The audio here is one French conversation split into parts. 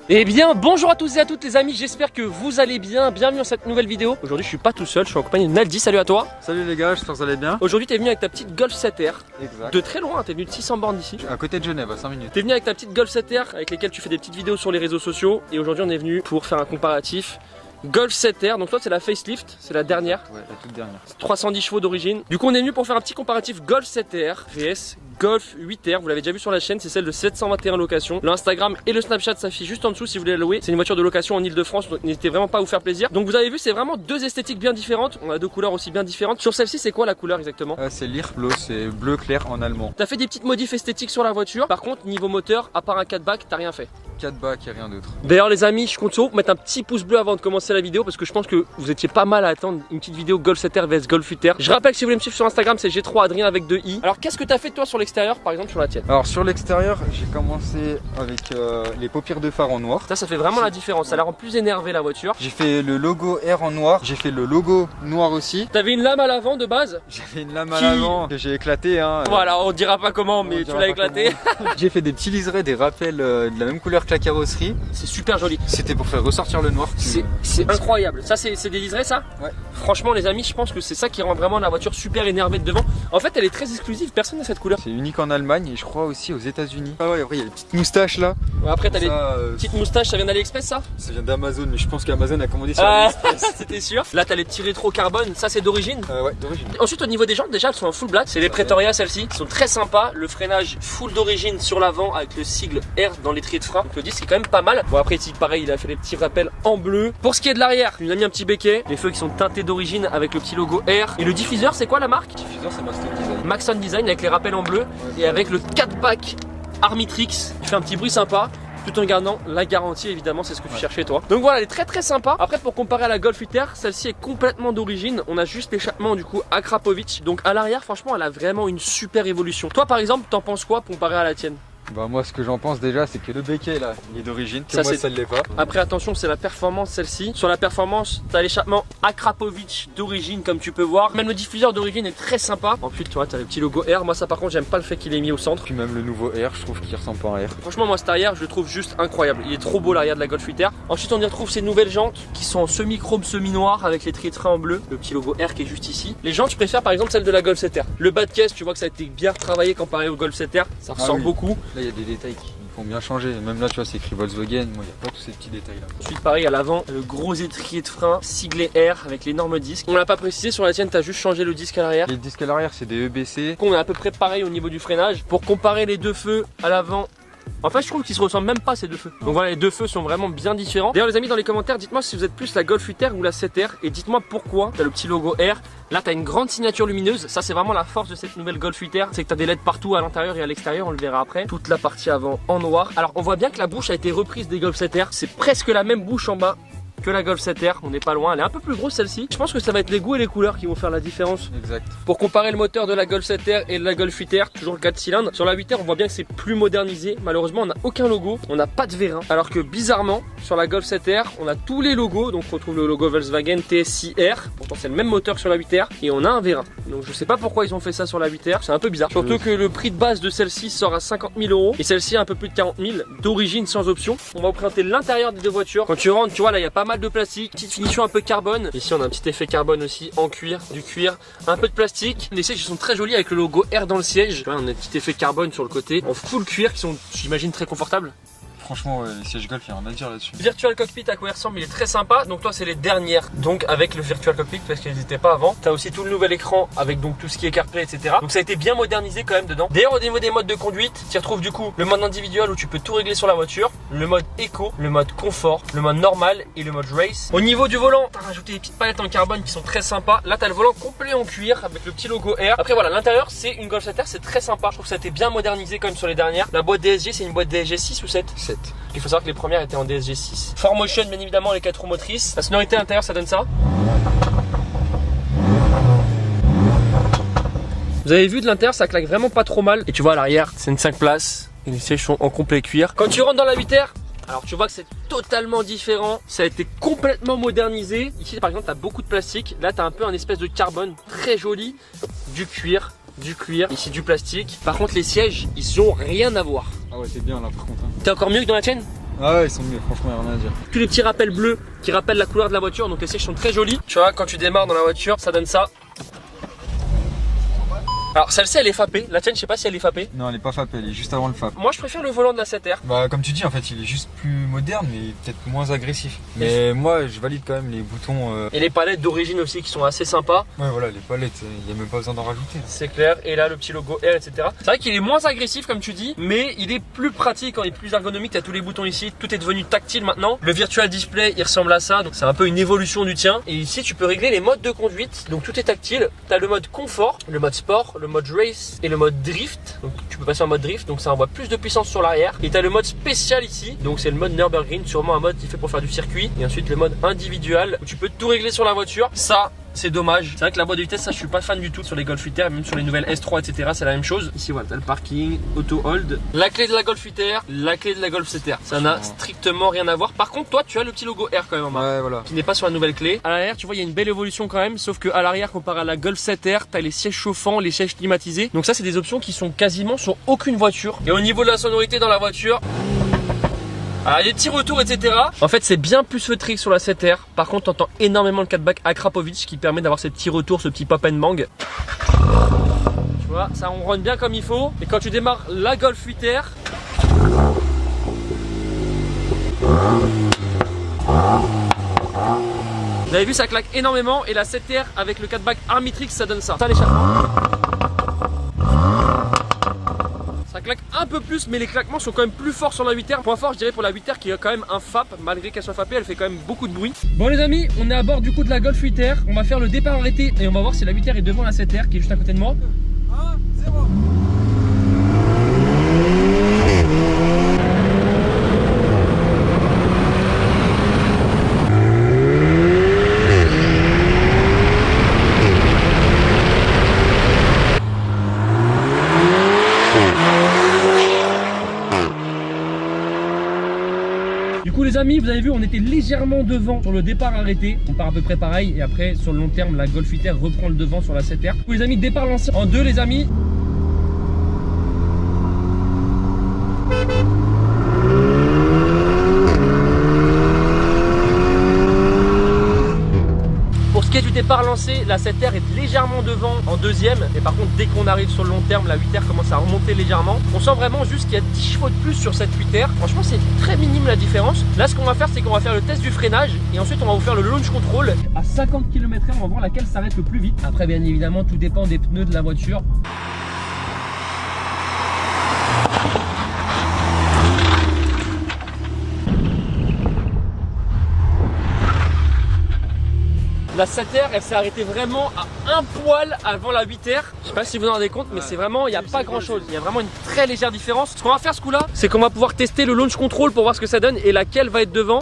Eh bien bonjour à tous et à toutes les amis, j'espère que vous allez bien, bienvenue dans cette nouvelle vidéo. Aujourd'hui je suis pas tout seul, je suis en compagnie de Naldi, salut à toi. Salut les gars, j'espère que vous allez bien. Aujourd'hui t'es venu avec ta petite Golf 7R. Exact. De très loin, t'es venu de 600 bornes d'ici. À côté de Genève, à 5 minutes. T'es venu avec ta petite Golf 7R avec lesquelles tu fais des petites vidéos sur les réseaux sociaux. Et aujourd'hui on est venu pour faire un comparatif Golf 7R, donc toi c'est la facelift, c'est la dernière. Ouais, la toute dernière. 310 chevaux d'origine. Du coup on est venu pour faire un petit comparatif Golf 7R vs Golf 8R. Vous l'avez déjà vu sur la chaîne, c'est celle de 721 locations. L'Instagram et le Snapchat s'affichent juste en dessous si vous voulez la louer. C'est une voiture de location en Ile-de-France, donc n'hésitez vraiment pas à vous faire plaisir. Donc vous avez vu, c'est vraiment deux esthétiques bien différentes. On a deux couleurs aussi bien différentes. Sur celle-ci, c'est quoi la couleur exactement? C'est l'Irplo, c'est bleu clair en allemand. T'as fait des petites modifs esthétiques sur la voiture. Par contre, niveau moteur, à part un 4 bacs, t'as rien fait. 4 bacs et rien d'autre. D'ailleurs les amis, je compte sur vous pour mettre un petit pouce bleu avant de commencer la vidéo parce que je pense que vous étiez pas mal à attendre une petite vidéo Golf 7R vs Golf 8R. Je rappelle que si vous voulez me suivre sur Instagram, c'est G3 Adrien avec 2 i. Alors qu'est-ce que t'as fait toi sur l'extérieur, par exemple sur la tienne? Alors sur l'extérieur, j'ai commencé avec les paupières de phare en noir. Ça fait vraiment la différence, ça la rend plus énervée la voiture. J'ai fait le logo R en noir, j'ai fait le logo noir aussi. T'avais une lame à l'avant de base? J'avais une lame à l'avant que j'ai éclaté hein. Voilà, on dira pas comment mais tu l'as éclaté. J'ai fait des petits liserés, des rappels de la même couleur que la carrosserie. C'est super joli. C'était pour faire ressortir le noir. C'est incroyable. Ça c'est des liserés ça? Ouais. Franchement les amis, je pense que c'est ça qui rend vraiment la voiture super énervée de devant. En fait elle est très exclusive, personne n'a cette couleur. C'est unique en Allemagne et je crois aussi aux États-Unis. Ah ouais, après il y a les petites moustaches là. Ouais, après t'as les petites moustaches, ça vient d'AliExpress ça? Ça vient d'Amazon, mais je pense qu'Amazon a commandé sur Ah, AliExpress. c'était sûr. Là t'as les petits rétro carbone, ça c'est d'origine? Ouais, d'origine. Ensuite au niveau des jantes, déjà elles sont en full black. C'est les Pretoria celles-ci, elles sont très sympas. Le freinage full d'origine sur l'avant avec le sigle R dans l'étrier de frein. Donc le disque c'est quand même pas mal. Bon après ici pareil, il a fait les petits rappels en bleu. Pour ce qui est de l'arrière, il nous a mis un petit béquet. Les feux qui sont teintés d'origine avec le petit logo R. Et le diffuseur c'est quoi la marque? Le diffuseur c'est Maxton Design. Maxton Design avec les rappels en bleu et avec le 4 pack Armitrix. Il fait un petit bruit sympa, tout en gardant la garantie évidemment, c'est ce que tu cherchais toi. Donc voilà, elle est très sympa. Après pour comparer à la Golf 8R, celle-ci est complètement d'origine. On a juste l'échappement du coup Akrapovic. Donc à l'arrière franchement elle a vraiment une super évolution. Toi par exemple t'en penses quoi comparé à la tienne? Bah moi ce que j'en pense déjà c'est que le béquet là il est d'origine, que moi ça ne l'est pas. Après attention c'est la performance celle-ci. Sur la performance t'as l'échappement Akrapovic d'origine comme tu peux voir. Même le diffuseur d'origine est très sympa. Ensuite tu vois t'as le petit logo R. Moi ça par contre j'aime pas le fait qu'il est mis au centre. Puis même le nouveau R je trouve qu'il ressemble pas à un R. Franchement moi cet arrière je le trouve juste incroyable. Il est trop beau l'arrière de la Golf 8R. Ensuite on y retrouve ces nouvelles jantes qui sont en semi-chrome semi-noir avec les traits de frein en bleu. Le petit logo R qui est juste ici. Les jantes je préfère par exemple celle de la Golf 7R. Le bas de caisse tu vois que ça a été bien travaillé comparé au Golf 7R. Ça ressort beaucoup. Là il y a des détails qui ont bien changé. Même là tu vois c'est écrit Volkswagen. Moi il n'y a pas tous ces petits détails là. Ensuite pareil à l'avant, le gros étrier de frein siglé R avec l'énorme disque. On l'a pas précisé sur la tienne, t'as juste changé le disque à l'arrière. Les disques à l'arrière c'est des EBC. On est à peu près pareil au niveau du freinage. Pour comparer les deux feux à l'avant, en fait je trouve qu'ils se ressemblent même pas ces deux feux. Donc voilà, les deux feux sont vraiment bien différents. D'ailleurs les amis dans les commentaires, dites-moi si vous êtes plus la Golf 8R ou la 7R et dites-moi pourquoi. T'as le petit logo R. Là t'as une grande signature lumineuse. Ça c'est vraiment la force de cette nouvelle Golf 8R. C'est que t'as des LED partout à l'intérieur et à l'extérieur, on le verra après. Toute la partie avant en noir. Alors on voit bien que la bouche a été reprise des Golf 7R. C'est presque la même bouche en bas que la Golf 7R, on n'est pas loin, elle est un peu plus grosse celle-ci. Je pense que ça va être les goûts et les couleurs qui vont faire la différence. Exact. Pour comparer le moteur de la Golf 7R et de la Golf 8R, toujours le 4 cylindres. Sur la 8R on voit bien que c'est plus modernisé. Malheureusement on n'a aucun logo, on n'a pas de vérin. Alors que bizarrement sur la Golf 7R on a tous les logos. Donc on retrouve le logo Volkswagen TSI R. Pourtant c'est le même moteur que sur la 8R et on a un vérin. Donc je sais pas pourquoi ils ont fait ça sur la 8R, c'est un peu bizarre. Surtout que le prix de base de celle-ci sort à 50 000 € et celle-ci un peu plus de 40 000 d'origine sans option. On va vous présenter l'intérieur des deux voitures. Quand tu rentres tu vois là il y a pas mal de plastique. Petite finition un peu carbone. Ici on a un petit effet carbone aussi en cuir, du cuir, un peu de plastique. Les sièges sont très jolis avec le logo R dans le siège. On a un petit effet carbone sur le côté en full cuir qui sont j'imagine très confortables. Franchement, les sièges Golf, il n'y a rien à dire là-dessus. Virtual Cockpit à quoi il ressemble, il est très sympa. Donc toi c'est les dernières, donc avec le Virtual Cockpit parce qu'ils n'étaient pas avant. T'as aussi tout le nouvel écran avec donc tout ce qui est CarPlay, etc. Donc ça a été bien modernisé quand même dedans. D'ailleurs au niveau des modes de conduite, tu retrouves du coup le mode individuel où tu peux tout régler sur la voiture, le mode éco, le mode confort, le mode normal et le mode race. Au niveau du volant, t'as rajouté des petites palettes en carbone qui sont très sympas. Là t'as le volant complet en cuir avec le petit logo R. Après voilà, l'intérieur c'est une Golf 7R, c'est très sympa. Je trouve que ça a été bien modernisé quand même sur les dernières. La boîte DSG c'est une boîte DSG 6 ou 7 7. Il faut savoir que les premières étaient en DSG 6. 4Motion bien évidemment, les 4 roues motrices. La sonorité à l'intérieur ça donne ça. Vous avez vu de l'intérieur ça claque vraiment pas trop mal. Et tu vois à l'arrière c'est une 5 places et les sièges sont en complet cuir. Quand tu rentres dans la 8R, alors tu vois que c'est totalement différent, ça a été complètement modernisé. Ici par exemple tu as beaucoup de plastique, là tu as un peu un espèce de carbone très joli, du cuir, ici du plastique. Par contre les sièges ils ont rien à voir. Ah ouais c'est bien là par contre. T'es encore mieux que dans la tienne? Ah ouais, ils sont mieux, franchement, il n'y a rien à dire. Tous les petits rappels bleus qui rappellent la couleur de la voiture, donc les sièges sont très jolis. Tu vois, quand tu démarres dans la voiture, ça donne ça. Alors celle-ci elle est fapée, la tienne je sais pas si elle est fapée. Non, elle est pas fapée, elle est juste avant le fap. Moi je préfère le volant de la 7R. Bah comme tu dis en fait il est juste plus moderne mais peut-être moins agressif. Mais moi je valide quand même les boutons. Et les palettes d'origine aussi qui sont assez sympas. Ouais voilà les palettes, il n'y a même pas besoin d'en rajouter. C'est clair, et là le petit logo R etc. C'est vrai qu'il est moins agressif comme tu dis, mais il est plus pratique, il est plus ergonomique, tu as tous les boutons ici, tout est devenu tactile maintenant. Le virtual display il ressemble à ça, donc c'est un peu une évolution du tien. Et ici tu peux régler les modes de conduite, donc tout est tactile. Tu as le mode confort, le mode sport, le mode race et le mode drift, donc tu peux passer en mode drift, donc ça envoie plus de puissance sur l'arrière. Et tu as le mode spécial ici, donc c'est le mode Nürburgring, sûrement un mode qui fait pour faire du circuit. Et ensuite le mode individual où tu peux tout régler sur la voiture. Ça c'est dommage, c'est vrai que la boîte de vitesse ça je suis pas fan du tout sur les Golf 8R, même sur les nouvelles S3 etc c'est la même chose. Ici voilà t'as le parking, auto hold, la clé de la Golf 8R, la clé de la Golf 7R, ça n'a strictement rien à voir. Par contre toi tu as le petit logo R quand même en bas, ouais, voilà, qui n'est pas sur la nouvelle clé. À l'arrière tu vois il y a une belle évolution quand même, sauf que à l'arrière comparé à la Golf 7R t'as les sièges chauffants, les sièges climatisés, donc ça c'est des options qui sont quasiment sur aucune voiture. Et au niveau de la sonorité dans la voiture, alors il y a des petits retours etc. En fait c'est bien plus feutré que sur la 7R. Par contre t'entends énormément le 4-back Akrapovic qui permet d'avoir ces petits retours, ce petit pop and bang. Tu vois, ça ronronne bien comme il faut. Et quand tu démarres la Golf 8R, vous avez vu ça claque énormément. Et la 7R avec le 4-back Armitrix ça donne ça. Ça l'échappement, ça claque un peu plus, mais les claquements sont quand même plus forts sur la 8R. Point fort je dirais pour la 8R qui a quand même un fap, malgré qu'elle soit fapée elle fait quand même beaucoup de bruit. Bon les amis, on est à bord du coup de la Golf 8R. On va faire le départ arrêté et on va voir si la 8R est devant la 7R qui est juste à côté de moi. 1, 0. Du coup les amis, vous avez vu on était légèrement devant sur le départ arrêté. On part à peu près pareil et après sur le long terme la Golf 8R reprend le devant sur la 7R. Du coup les amis, départ lancé en 2 les amis. Pour ce qui est du départ lancé, la 7R est légèrement devant en 2ème. Et par contre dès qu'on arrive sur le long terme, la 8R commence à remonter légèrement. On sent vraiment juste qu'il y a 10 chevaux de plus sur cette 8R. Franchement c'est très minime la différence. Là ce qu'on va faire c'est qu'on va faire le test du freinage. Et ensuite on va vous faire le launch control. À 50 km/h on va voir laquelle s'arrête le plus vite. Après bien évidemment tout dépend des pneus de la voiture. La 7R elle s'est arrêtée vraiment à un poil avant la 8R. Je sais pas si vous en rendez compte mais c'est vraiment, il n'y a pas grand chose. Il y a vraiment une très légère différence. Ce qu'on va faire ce coup là, c'est qu'on va pouvoir tester le launch control pour voir ce que ça donne et laquelle va être devant.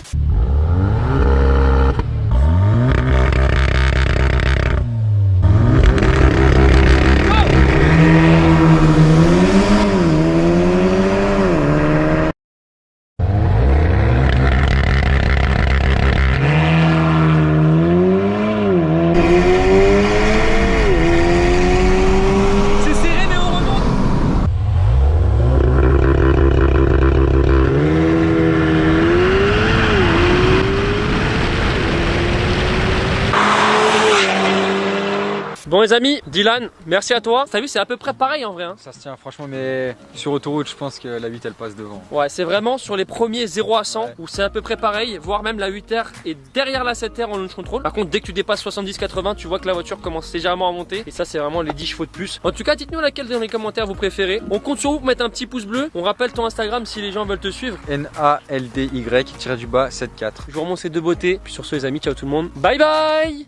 Bon les amis, Dylan, merci à toi. T'as vu c'est à peu près pareil en vrai hein. Ça se tient franchement mais sur autoroute je pense que la 8 elle passe devant. Ouais c'est vraiment sur les premiers 0 à 100 où c'est à peu près pareil, voire même la 8R est derrière la 7R en launch control. Par contre dès que tu dépasses 70-80 tu vois que la voiture commence légèrement à monter et ça c'est vraiment les 10 chevaux de plus. En tout cas dites-nous laquelle dans les commentaires vous préférez. On compte sur vous pour mettre un petit pouce bleu. On rappelle ton Instagram si les gens veulent te suivre. NALDY-74. Je vous remonte ces deux beautés. Puis sur ce les amis, ciao tout le monde. Bye bye.